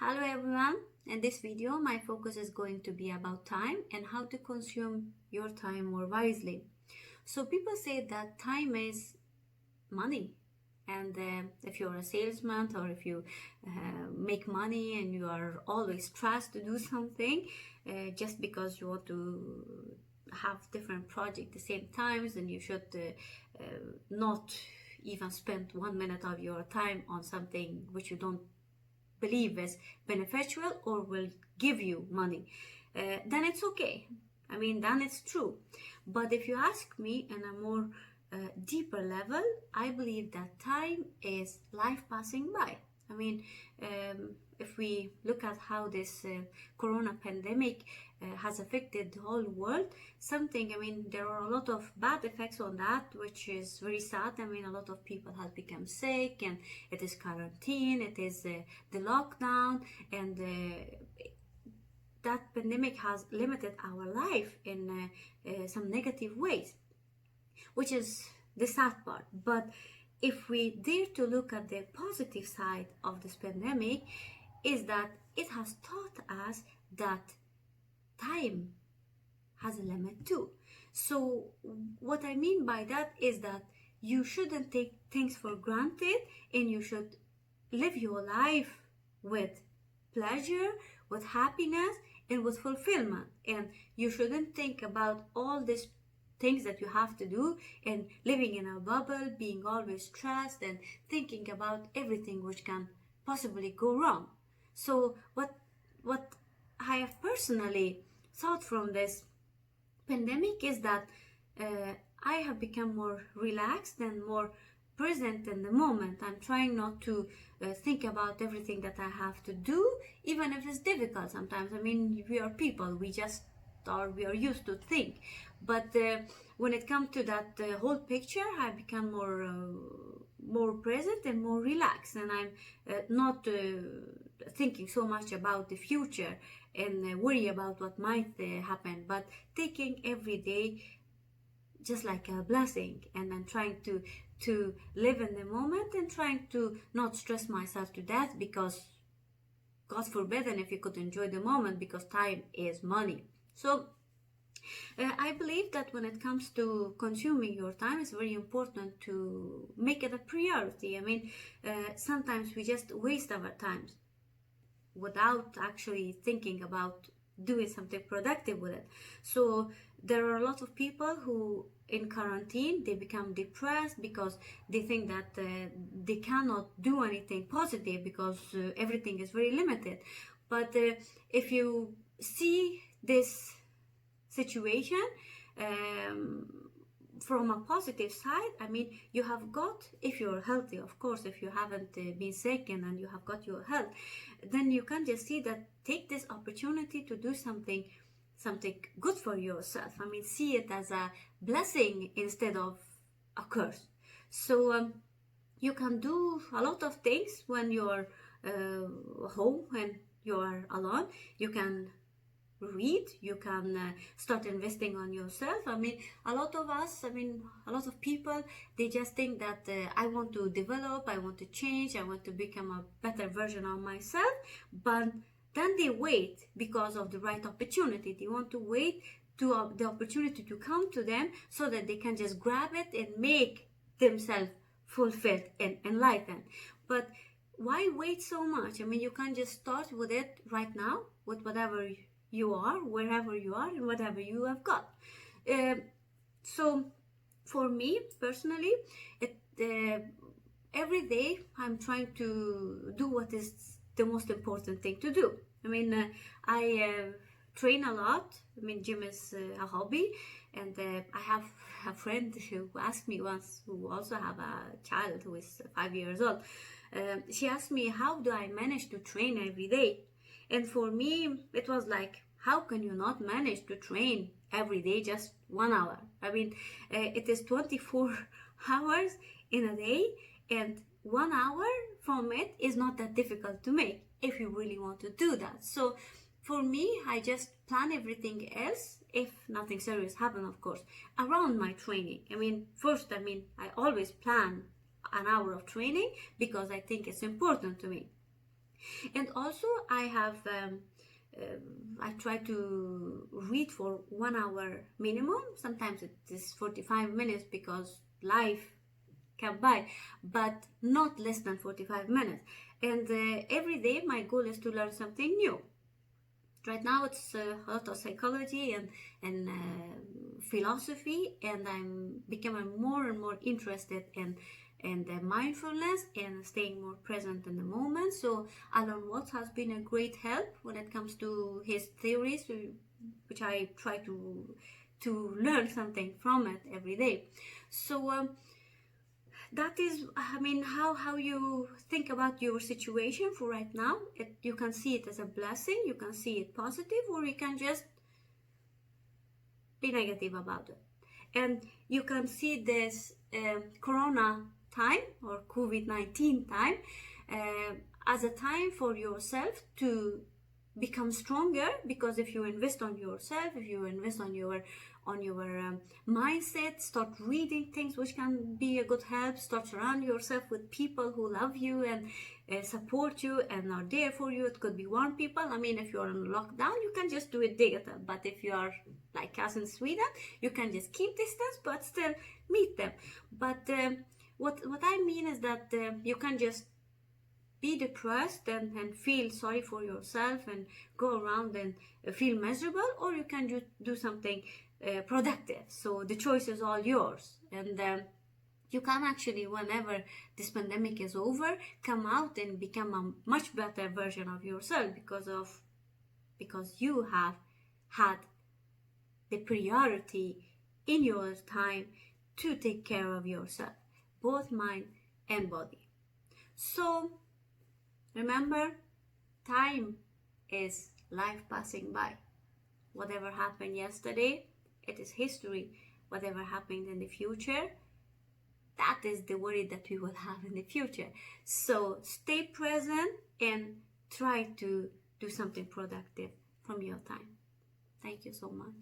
Hello everyone. In this video, my focus is going to be about time and how to consume your time more wisely. So people say that time is money, and if you're a salesman or if you make money and you are always stressed to do something just because you want to have different projects at the same times, then you should not even spend 1 minute of your time on something which you don't believe is beneficial or will give you money. Then it's okay. Then it's true. But if you ask me in a more deeper level, I believe that time is life passing by. If we look at how this corona pandemic has affected the whole world, there are a lot of bad effects on that, which is very sad. A lot of people have become sick, and it is quarantine, it is the lockdown, and that pandemic has limited our life in some negative ways, which is the sad part. But if we dare to look at the positive side of this pandemic, is that it has taught us that time has a limit too. So what I mean by that is that you shouldn't take things for granted, and you should live your life with pleasure, with happiness, and with fulfillment. And you shouldn't think about all these things that you have to do and living in a bubble, being always stressed and thinking about everything which can possibly go wrong. So what I have personally thought from this pandemic is that I have become more relaxed and more present in the moment. I'm trying not to think about everything that I have to do, even if it's difficult sometimes. We are people, we are used to think. But when it comes to that whole picture, I become more present and more relaxed, and I'm not thinking so much about the future and worry about what might happen, but taking every day just like a blessing, and then trying to live in the moment and trying to not stress myself to death, because God forbid, and if you could enjoy the moment, because time is money. So I believe that when it comes to consuming your time, it's very important to make it a priority. Sometimes we just waste our time without actually thinking about doing something productive with it. So there are a lot of people who in quarantine, they become depressed because they think that they cannot do anything positive because everything is very limited. But if you see this situation from a positive side, you have got, if you're healthy, of course, if you haven't been sick and you have got your health, then you can just see that, take this opportunity to do something good for yourself. See it as a blessing instead of a curse. So you can do a lot of things when you're home, when you're alone. You can read, you can start investing on yourself. A lot of us, a lot of people, they just think that I want to develop, I want to change, I want to become a better version of myself, but then they wait because of the right opportunity. They want to wait to the opportunity to come to them so that they can just grab it and make themselves fulfilled and enlightened. But why wait so much? You can just start with it right now, with whatever you are, wherever you are, and whatever you have got. So for me personally, every day I'm trying to do what is the most important thing to do. I train a lot. Gym is a hobby, and I have a friend who asked me once, who also have a child who is 5 years old. She asked me, how do I manage to train every day? And for me, it was like, how can you not manage to train every day just 1 hour? It is 24 hours in a day, and 1 hour from it is not that difficult to make if you really want to do that. So for me, I just plan everything else, if nothing serious happens, of course, around my training. First, I always plan an hour of training because I think it's important to me. And also I try to read for 1 hour minimum. Sometimes it is 45 minutes because life can by, but not less than 45 minutes. And every day my goal is to learn something new. Right now it's a lot of psychology and philosophy, and I'm becoming more and more interested in the mindfulness and staying more present in the moment. So Alan Watts has been a great help when it comes to his theories, which I try to learn something from it every day. So that is, I mean, how you think about your situation for right now. You can see it as a blessing, you can see it positive, or you can just be negative about it. And you can see this corona time or COVID-19 time as a time for yourself to become stronger, because if you invest on yourself, if you invest on your mindset, start reading things which can be a good help, start surround yourself with people who love you and support you and are there for you. It could be one people. I mean, if you're on lockdown, you can just do it digital, but if you are like us in Sweden, you can just keep distance but still meet them. But what I mean is that you can just be depressed and feel sorry for yourself and go around and feel miserable, or you can do something productive. So the choice is all yours. And you can actually, whenever this pandemic is over, come out and become a much better version of yourself because you have had the priority in your time to take care of yourself, both mind and body. So remember, time is life passing by. Whatever happened yesterday, it is history. Whatever happened in the future, that is the worry that we will have in the future. So stay present and try to do something productive from your time. Thank you so much.